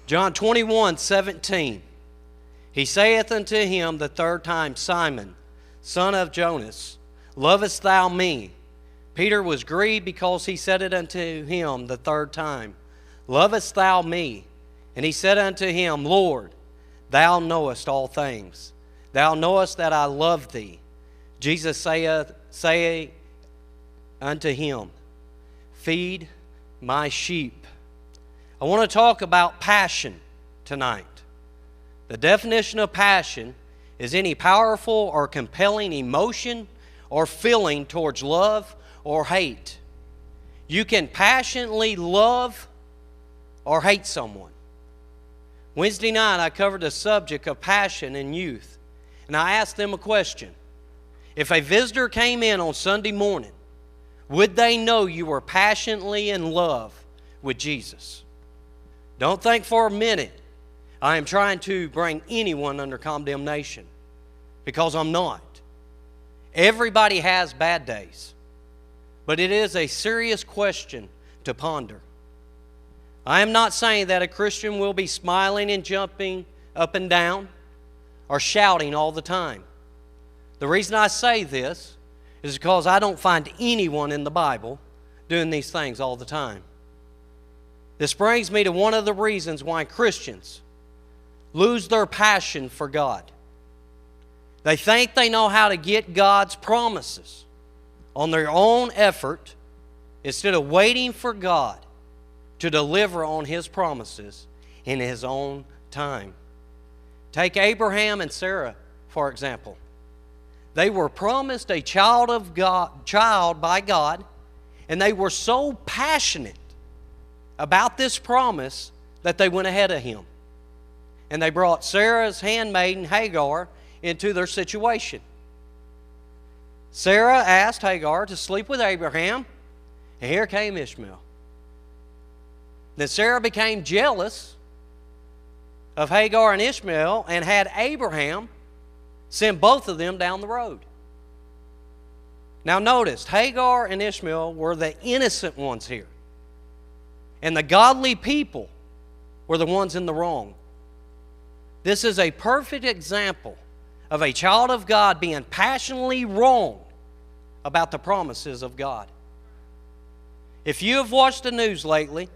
John 21:17. He saith unto him the third time, Simon, son of Jonas, lovest thou me? Peter was grieved because he said it unto him the third time, Lovest thou me? And he said unto him, Lord, thou knowest all things. Thou knowest that I love thee. Jesus saith unto him, Feed my sheep. I want to talk about passion tonight. The definition of passion is any powerful or compelling emotion or feeling towards love or hate. You can passionately love or hate someone. Wednesday night I covered the subject of passion in youth, and I asked them a question. If a visitor came in on Sunday morning, would they know you were passionately in love with Jesus? Don't think for a minute I am trying to bring anyone under condemnation, because I'm not. Everybody has bad days, but it is a serious question to ponder. I am not saying that a Christian will be smiling and jumping up and down or shouting all the time. The reason I say this is because I don't find anyone in the Bible doing these things all the time. This brings me to one of the reasons why Christians lose their passion for God. They think they know how to get God's promises on their own effort instead of waiting for God to deliver on His promises in His own time. Take Abraham and Sarah, for example. They were promised a child by God, and they were so passionate about this promise that they went ahead of Him. And they brought Sarah's handmaiden Hagar into their situation. Sarah asked Hagar to sleep with Abraham, and here came Ishmael. Then Sarah became jealous of Hagar and Ishmael and had Abraham send both of them down the road. Now notice, Hagar and Ishmael were the innocent ones here, and the godly people were the ones in the wrong. This is a perfect example of a child of God being passionately wrong about the promises of God. If you have watched the news lately,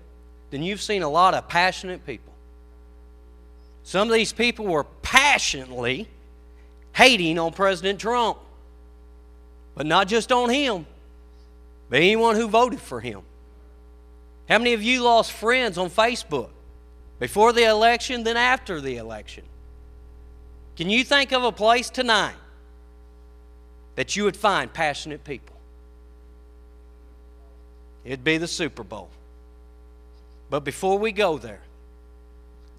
then you've seen a lot of passionate people. Some of these people were passionately hating on President Trump, but not just on him, but anyone who voted for him. How many of you lost friends on Facebook before the election, then after the election? Can you think of a place tonight that you would find passionate people? It'd be the Super Bowl. But before we go there,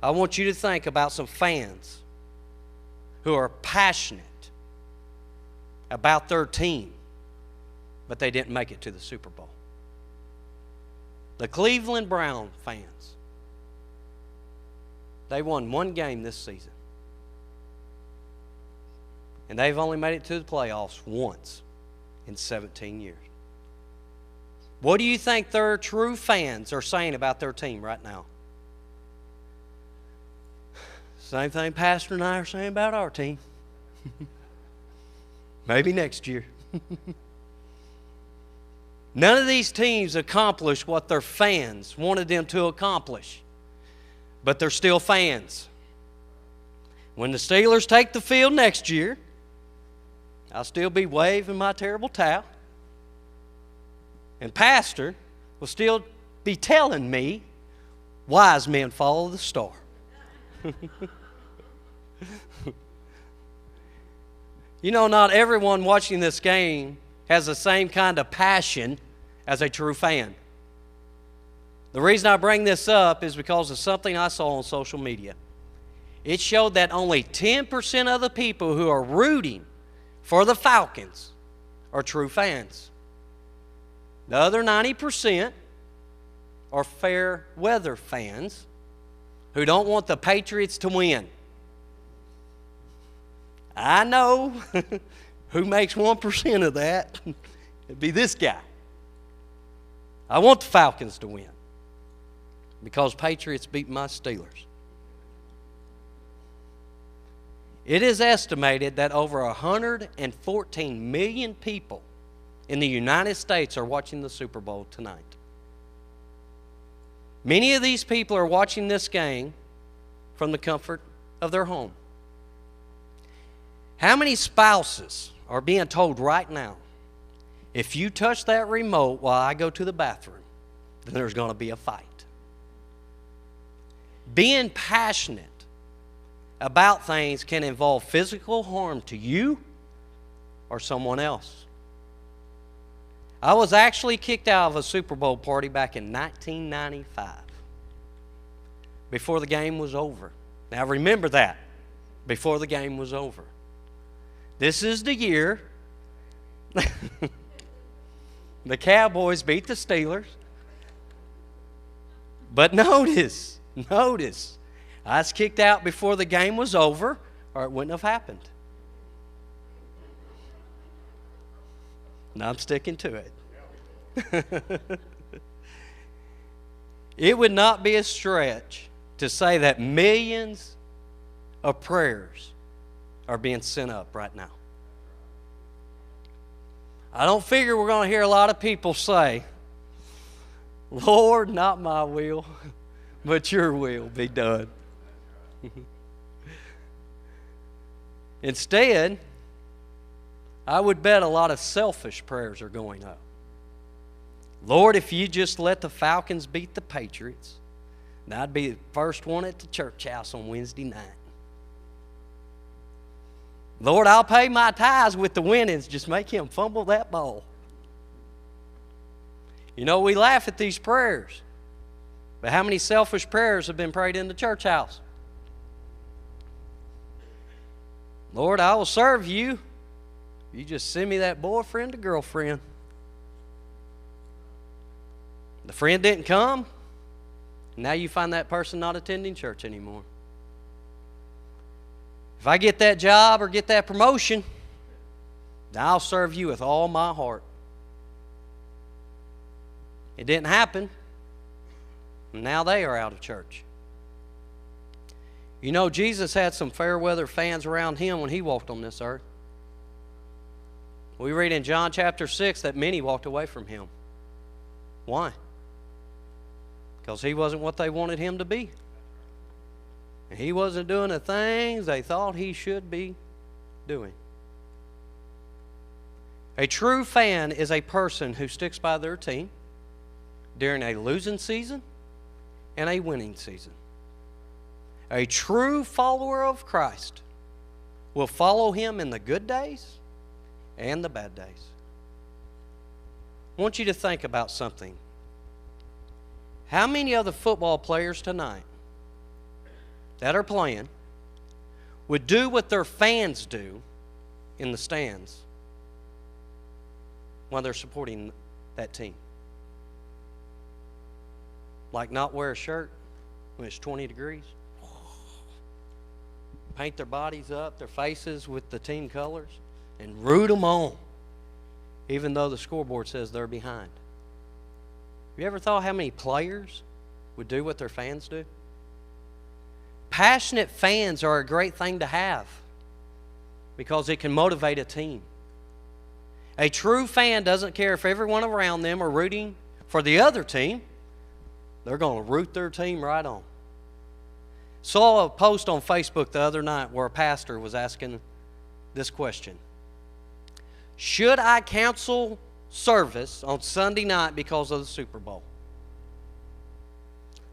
I want you to think about some fans who are passionate about their team, but they didn't make it to the Super Bowl. The Cleveland Brown fans, they won one game this season. And they've only made it to the playoffs once in 17 years. What do you think their true fans are saying about their team right now? Same thing Pastor and I are saying about our team. Maybe next year. None of these teams accomplished what their fans wanted them to accomplish, but they're still fans. When the Steelers take the field next year, I'll still be waving my terrible towel. And Pastor will still be telling me, wise men follow the star. You know, not everyone watching this game has the same kind of passion as a true fan. The reason I bring this up is because of something I saw on social media. It showed that only 10% of the people who are rooting for the Falcons are true fans. The other 90% are fair weather fans who don't want the Patriots to win. I know who makes 1% of that. It'd be this guy. I want the Falcons to win because Patriots beat my Steelers. It is estimated that over 114 million people in the United States are watching the Super Bowl tonight. Many of these people are watching this game from the comfort of their home. How many spouses are being told right now, if you touch that remote while I go to the bathroom, then there's going to be a fight? Being passionate about things can involve physical harm to you or someone else. I was actually kicked out of a Super Bowl party back in 1995 before the game was over. Now remember that, before the game was over. This is the year the Cowboys beat the Steelers. But notice, I was kicked out before the game was over, or it wouldn't have happened. And I'm sticking to it. It would not be a stretch to say that millions of prayers are being sent up right now. I don't figure we're going to hear a lot of people say, Lord, not my will, but your will be done. Instead, I would bet a lot of selfish prayers are going up. Lord, if you just let the Falcons beat the Patriots, then I'd be the first one at the church house on Wednesday night. Lord, I'll pay my tithes with the winnings. Just make him fumble that ball. You know, we laugh at these prayers, but how many selfish prayers have been prayed in the church house? Lord, I will serve you. You just send me that boyfriend or girlfriend. The friend didn't come. Now you find that person not attending church anymore. If I get that job or get that promotion, then I'll serve you with all my heart. It didn't happen. And now they are out of church. You know, Jesus had some fair weather fans around him when he walked on this earth. We read in John chapter 6 that many walked away from him. Why? Because he wasn't what they wanted him to be. And he wasn't doing the things they thought he should be doing. A true fan is a person who sticks by their team during a losing season and a winning season. A true follower of Christ will follow him in the good days and the bad days. I want you to think about something. How many of the football players tonight that are playing would do what their fans do in the stands while they're supporting that team? Like not wear a shirt when it's 20 degrees. Paint their bodies up, their faces with the team colors, and root them on, even though the scoreboard says they're behind. Have you ever thought how many players would do what their fans do? Passionate fans are a great thing to have because it can motivate a team. A true fan doesn't care if everyone around them are rooting for the other team. They're going to root their team right on. Saw a post on Facebook the other night where a pastor was asking this question. Should I cancel service on Sunday night because of the Super Bowl?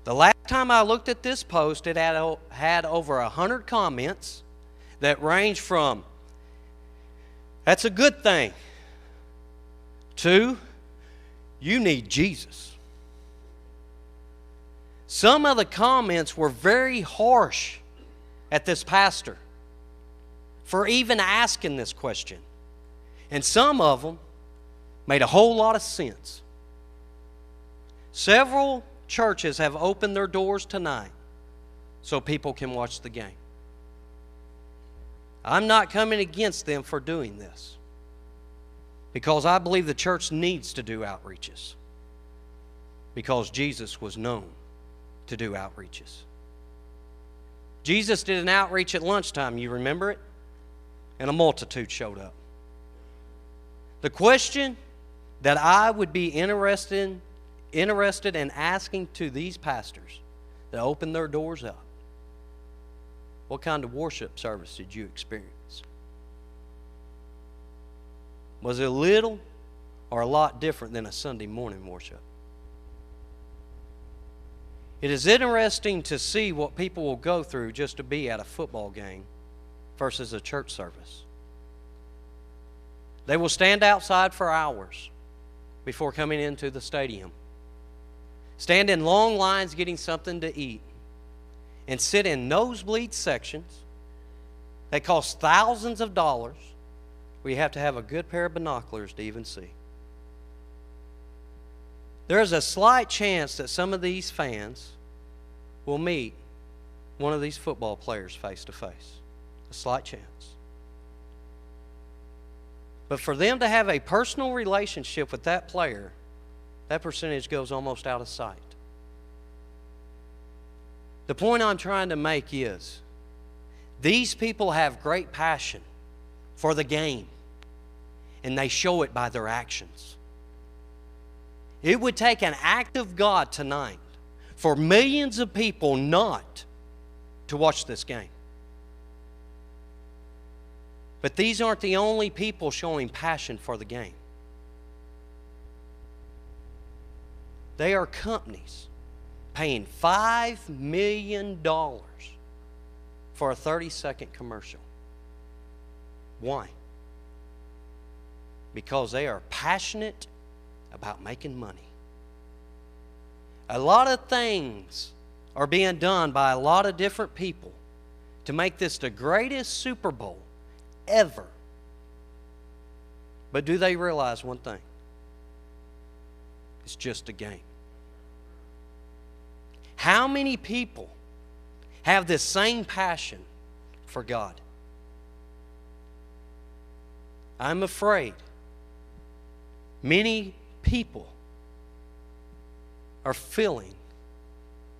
The last time I looked at this post, it had over 100 comments that range from, that's a good thing, to, you need Jesus. Some of the comments were very harsh at this pastor for even asking this question. And some of them made a whole lot of sense. Several churches have opened their doors tonight so people can watch the game. I'm not coming against them for doing this because I believe the church needs to do outreaches because Jesus was known to do outreaches. Jesus did an outreach at lunchtime. You remember it? And a multitude showed up. The question that I would be interested in asking to these pastors that opened their doors up, what kind of worship service did you experience? Was it a little or a lot different than a Sunday morning worship? It is interesting to see what people will go through just to be at a football game versus a church service. They will stand outside for hours before coming into the stadium, stand in long lines getting something to eat, and sit in nosebleed sections that cost thousands of dollars where you have to have a good pair of binoculars to even see. There is a slight chance that some of these fans will meet one of these football players face to face. A slight chance. But for them to have a personal relationship with that player, that percentage goes almost out of sight. The point I'm trying to make is, these people have great passion for the game, and they show it by their actions. It would take an act of God tonight for millions of people not to watch this game. But these aren't the only people showing passion for the game. They are companies paying $5 million for a 30-second commercial. Why? Because they are passionate about making money. A lot of things are being done by a lot of different people to make this the greatest Super Bowl ever. But do they realize one thing? It's just a game. How many people have this same passion for God? I'm afraid many people are feeling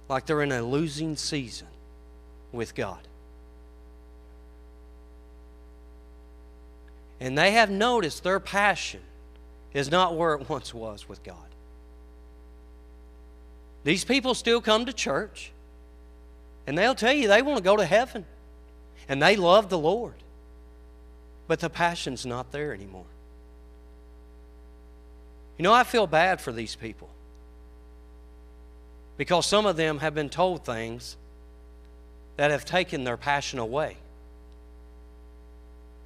like they're in a losing season with God. And they have noticed their passion is not where it once was with God. These people still come to church, and they'll tell you they want to go to heaven, and they love the Lord. But the passion's not there anymore. You know, I feel bad for these people, because some of them have been told things that have taken their passion away.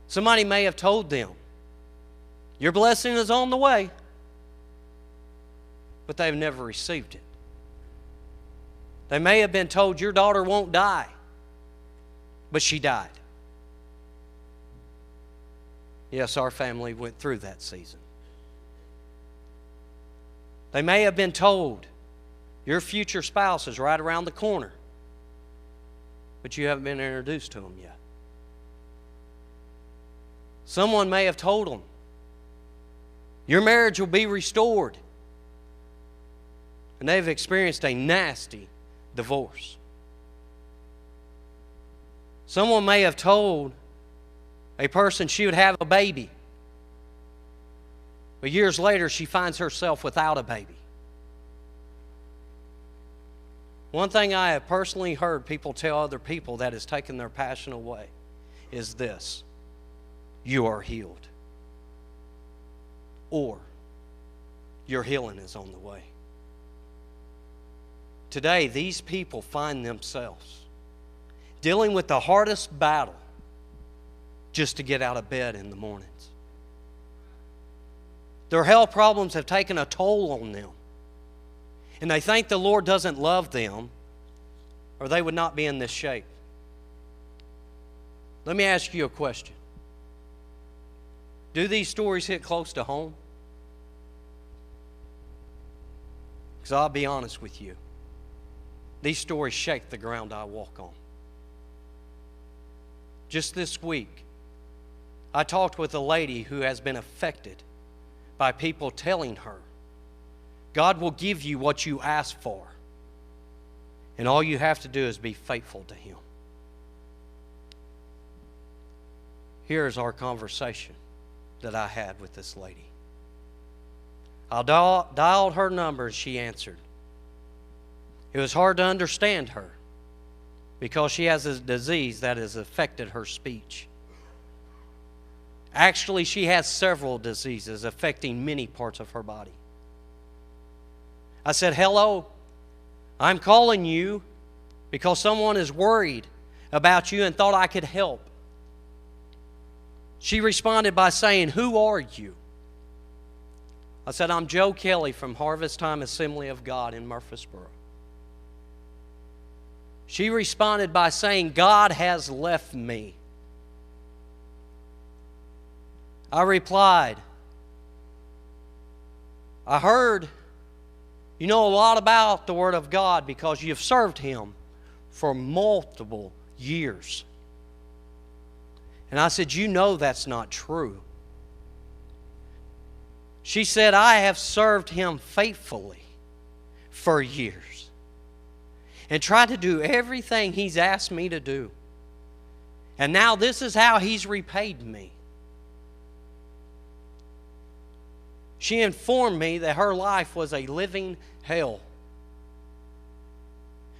Somebody may have told them, your blessing is on the way, but they've never received it. They may have been told, your daughter won't die, but she died. Yes, our family went through that season. They may have been told, your future spouse is right around the corner, but you haven't been introduced to them yet. Someone may have told them, your marriage will be restored, and they've experienced a nasty divorce. Someone may have told a person she would have a baby, but years later she finds herself without a baby. One thing I have personally heard people tell other people that has taken their passion away is this: you are healed, or your healing is on the way. Today, these people find themselves dealing with the hardest battle just to get out of bed in the mornings. Their health problems have taken a toll on them, and they think the Lord doesn't love them, or they would not be in this shape. Let me ask you a question. Do these stories hit close to home? Because I'll be honest with you, these stories shake the ground I walk on. Just this week, I talked with a lady who has been affected by people telling her, God will give you what you ask for, and all you have to do is be faithful to Him. Here's our conversation that I had with this lady. I dialed her number and she answered. It was hard to understand her because she has a disease that has affected her speech. Actually, she has several diseases affecting many parts of her body. I said, "Hello, I'm calling you because someone is worried about you and thought I could help." She responded by saying, "Who are you?" I said, "I'm Joe Kelley from Harvest Time Assembly of God in Murfreesboro." She responded by saying, "God has left me." I replied, "I heard you know a lot about the Word of God because you've served Him for multiple years." And I said, "You know that's not true." She said, "I have served Him faithfully for years and tried to do everything He's asked me to do. And now this is how He's repaid me." She informed me that her life was a living hell.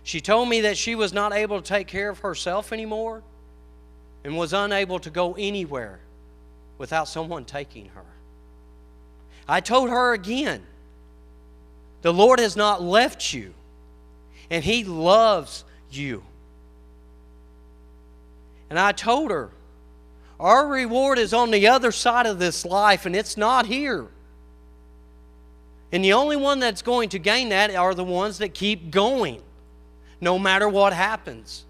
She told me that she was not able to take care of herself anymore and was unable to go anywhere without someone taking her. I told her again, the Lord has not left you, and He loves you. And I told her, our reward is on the other side of this life, and it's not here. And the only one that's going to gain that are the ones that keep going, no matter what happens.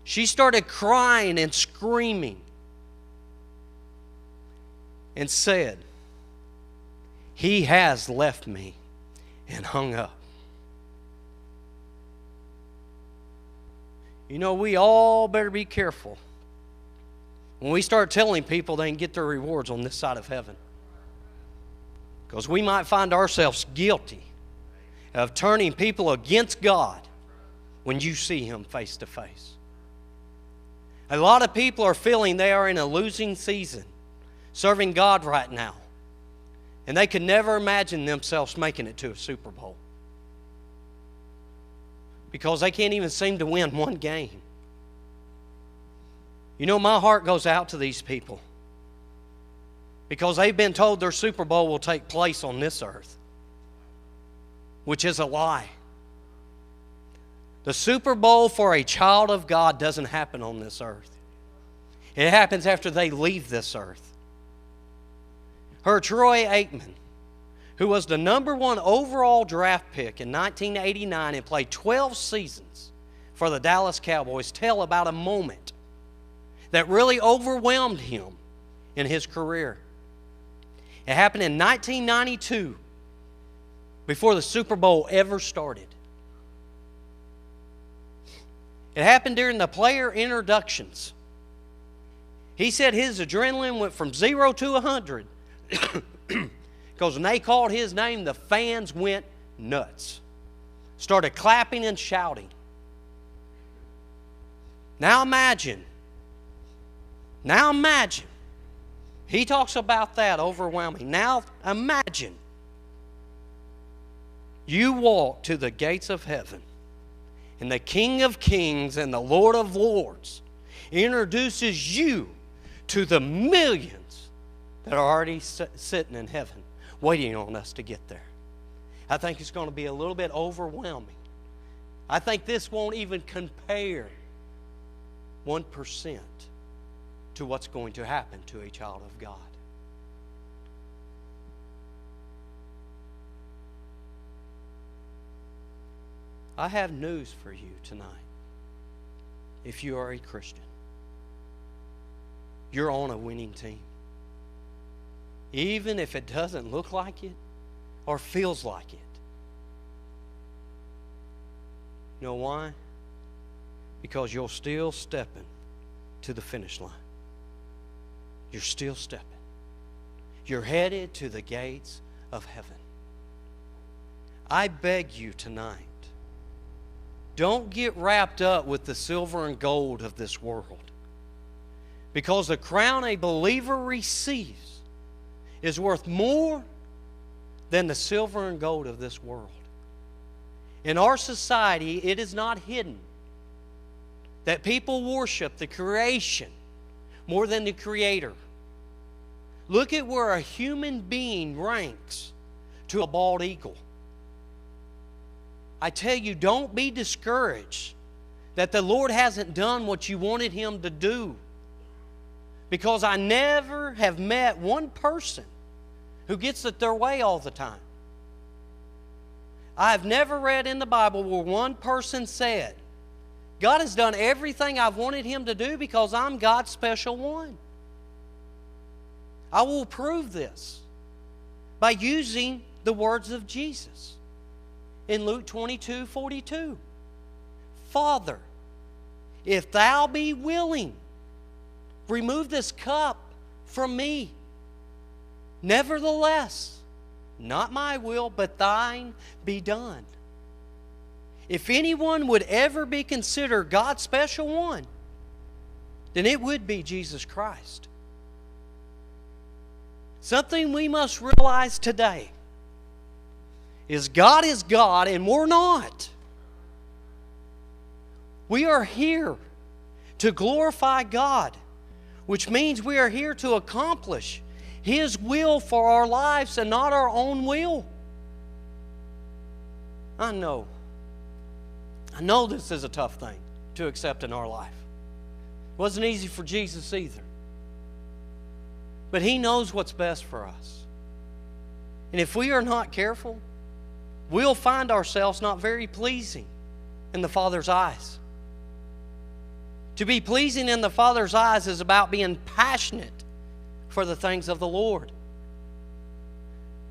She started crying and screaming and said, "He has left me," and hung up. You know, we all better be careful when we start telling people they can get their rewards on this side of heaven. Because we might find ourselves guilty of turning people against God when you see Him face to face. A lot of people are feeling they are in a losing season serving God right now. And they could never imagine themselves making it to a Super Bowl. Because they can't even seem to win one game. You know, my heart goes out to these people. Because they've been told their Super Bowl will take place on this earth, which is a lie. The Super Bowl for a child of God doesn't happen on this earth. It happens after they leave this earth. Her Troy Aikman, who was the #1 overall draft pick in 1989 and played 12 seasons for the Dallas Cowboys, tell about a moment that really overwhelmed him in his career. It happened in 1992, before the Super Bowl ever started. It happened during the player introductions. He said his adrenaline went from 0 to 100 because when they called his name, the fans went nuts. Started clapping and shouting. Now imagine. He talks about that overwhelming. Now imagine you walk to the gates of heaven and the King of Kings and the Lord of Lords introduces you to the millions that are already sitting in heaven waiting on us to get there. I think it's going to be a little bit overwhelming. I think this won't even compare 1% to what's going to happen to a child of God. I have news for you tonight. If you are a Christian, you're on a winning team. Even if it doesn't look like it or feels like it. You know why? Because you're still stepping to the finish line. You're still stepping. You're headed to the gates of heaven. I beg you tonight, don't get wrapped up with the silver and gold of this world. Because the crown a believer receives is worth more than the silver and gold of this world. In our society, it is not hidden that people worship the creation more than the Creator. Look at where a human being ranks to a bald eagle. I tell you, don't be discouraged that the Lord hasn't done what you wanted Him to do. Because I never have met one person who gets it their way all the time. I have never read in the Bible where one person said, God has done everything I've wanted Him to do because I'm God's special one. I will prove this by using the words of Jesus in Luke 22:42. Father, if thou be willing, remove this cup from me. Nevertheless, not my will, but thine be done. If anyone would ever be considered God's special one, then it would be Jesus Christ. Something we must realize today is God and we're not. We are here to glorify God, which means we are here to accomplish His will for our lives and not our own will. I know this is a tough thing to accept in our life. It wasn't easy for Jesus either. But He knows what's best for us. And if we are not careful, we'll find ourselves not very pleasing in the Father's eyes. To be pleasing in the Father's eyes is about being passionate for the things of the Lord.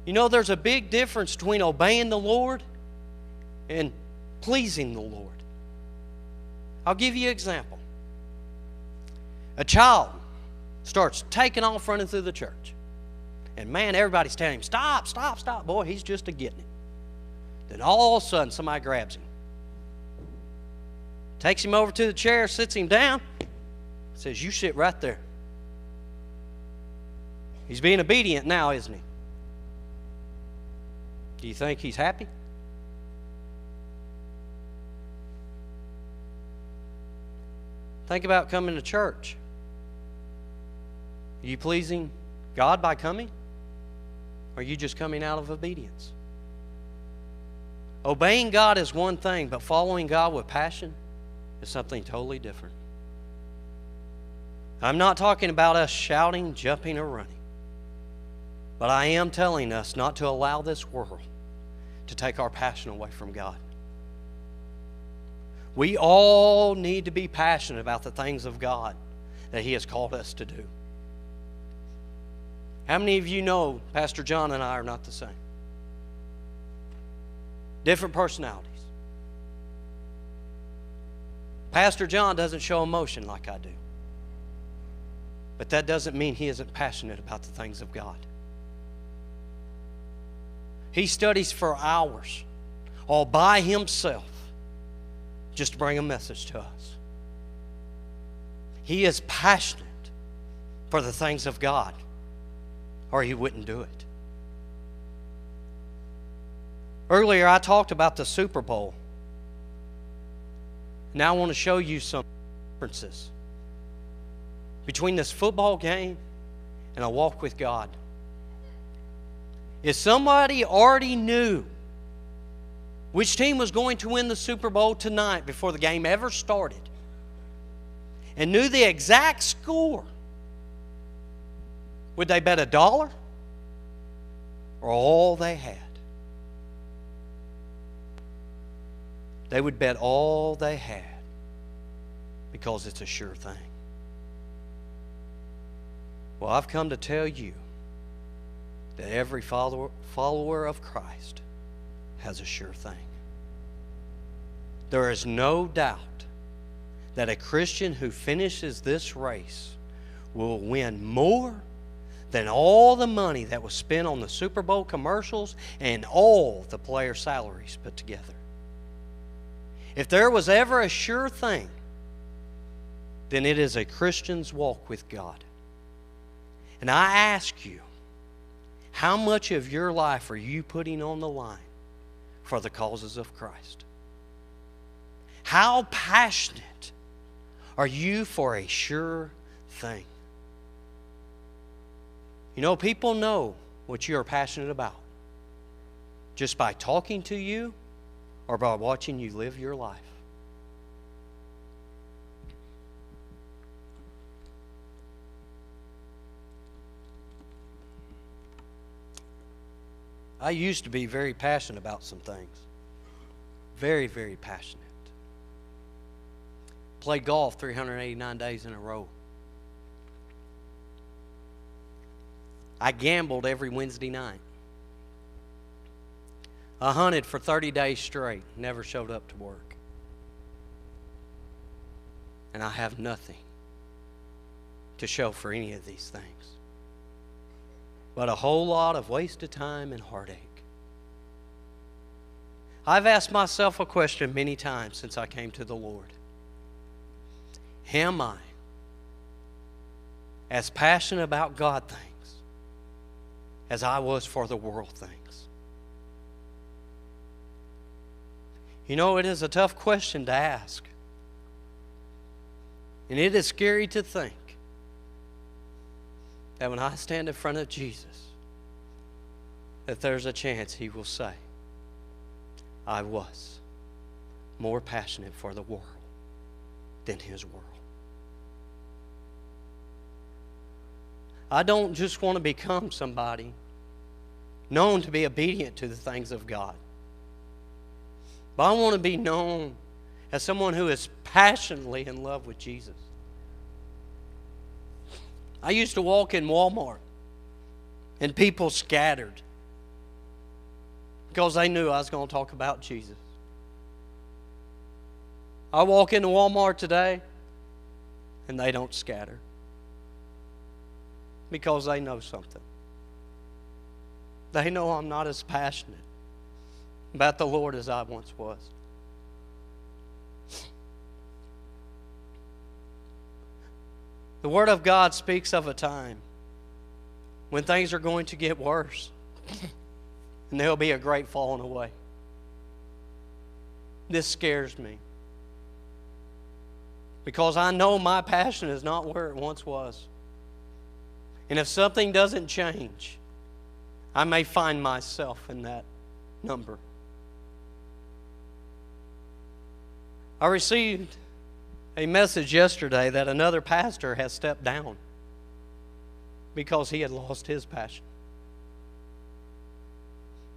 You know, there's a big difference between obeying the Lord and pleasing the Lord. I'll give you an example. A child starts taking off running through the church. And man, everybody's telling him, stop, stop, stop. Boy, he's just getting it. Then all of a sudden, somebody grabs him. Takes him over to the chair, sits him down, says, you sit right there. He's being obedient now, isn't he? Do you think he's happy? Think about coming to church. Are you pleasing God by coming? Or are you just coming out of obedience? Obeying God is one thing, but following God with passion is something totally different. I'm not talking about us shouting, jumping, or running. But I am telling us not to allow this world to take our passion away from God. We all need to be passionate about the things of God that He has called us to do. How many of you know Pastor John and I are not the same? Different personalities. Pastor John doesn't show emotion like I do. But that doesn't mean he isn't passionate about the things of God. He studies for hours, all by himself, just to bring a message to us. He is passionate for the things of God, or he wouldn't do it. Earlier, I talked about the Super Bowl. Now I want to show you some differences between this football game and a walk with God. If somebody already knew which team was going to win the Super Bowl tonight before the game ever started, and knew the exact score, would they bet $1 or all they had? They would bet all they had because it's a sure thing. Well, I've come to tell you that every follower of Christ has a sure thing. There is no doubt that a Christian who finishes this race will win more than all the money that was spent on the Super Bowl commercials and all the player salaries put together. If there was ever a sure thing then it is a Christian's walk with God. And I ask you, how much of your life are you putting on the line for the causes of Christ? How passionate are you for a sure thing? You know, people know what you are passionate about just by talking to you or by watching you live your life. I used to be very passionate about some things. Very, very passionate. Played golf 389 days in a row. I gambled every Wednesday night. I hunted for 30 days straight, never showed up to work. And I have nothing to show for any of these things but a whole lot of wasted time and heartache. I've asked myself a question many times since I came to the Lord. Am I as passionate about God things as I was for the world things? You know, it is a tough question to ask. And it is scary to think that when I stand in front of Jesus, that there's a chance He will say, I was more passionate for the world than His world. I don't just want to become somebody known to be obedient to the things of God, but I want to be known as someone who is passionately in love with Jesus. I used to walk in Walmart and people scattered because they knew I was going to talk about Jesus. I walk into Walmart today and they don't scatter because they know something. They know I'm not as passionate about the Lord as I once was. The Word of God speaks of a time when things are going to get worse and there'll be a great falling away. This scares me because I know my passion is not where it once was. And if something doesn't change, I may find myself in that number. I received a message yesterday that another pastor has stepped down because he had lost his passion.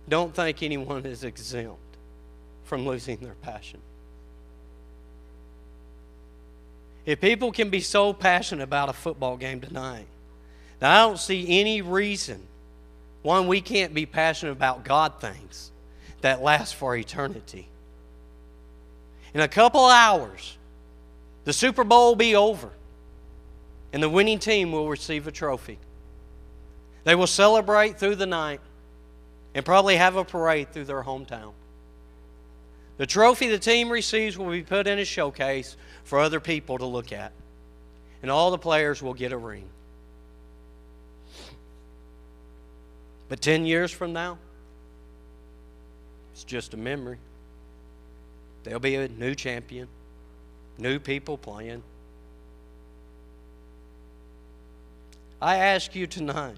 Don't think anyone is exempt from losing their passion. If people can be so passionate about a football game tonight, then I don't see any reason why we can't be passionate about God things that last for eternity. In a couple hours, the Super Bowl will be over, and the winning team will receive a trophy. They will celebrate through the night and probably have a parade through their hometown. The trophy the team receives will be put in a showcase for other people to look at, and all the players will get a ring. But 10 years from now, it's just a memory. There'll be a new champion. New people playing. I ask you tonight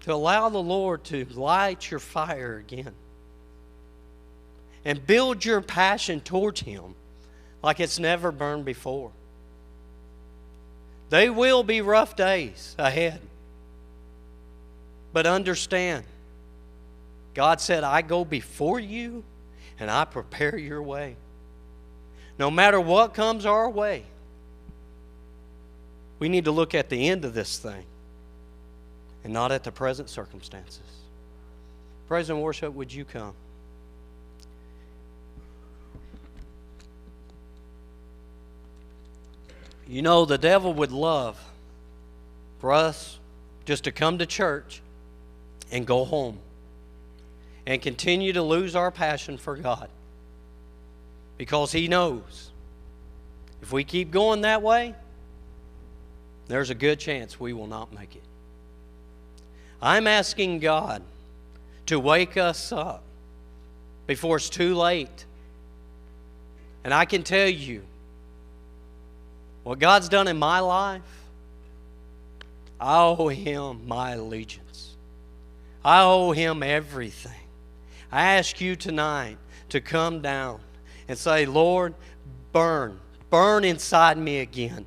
to allow the Lord to light your fire again and build your passion towards Him like it's never burned before. They will be rough days ahead, but understand, God said, I go before you and I prepare your way. No matter what comes our way, we need to look at the end of this thing and not at the present circumstances. Praise and worship, would you come? You know, the devil would love for us just to come to church and go home and continue to lose our passion for God, because he knows If we keep going that way, there's a good chance we will not make it. I'm asking God to wake us up before it's too late. And I can tell you, what God's done in my life, I owe Him my allegiance. I owe Him everything. I ask you tonight to come down and say, Lord, burn inside me again.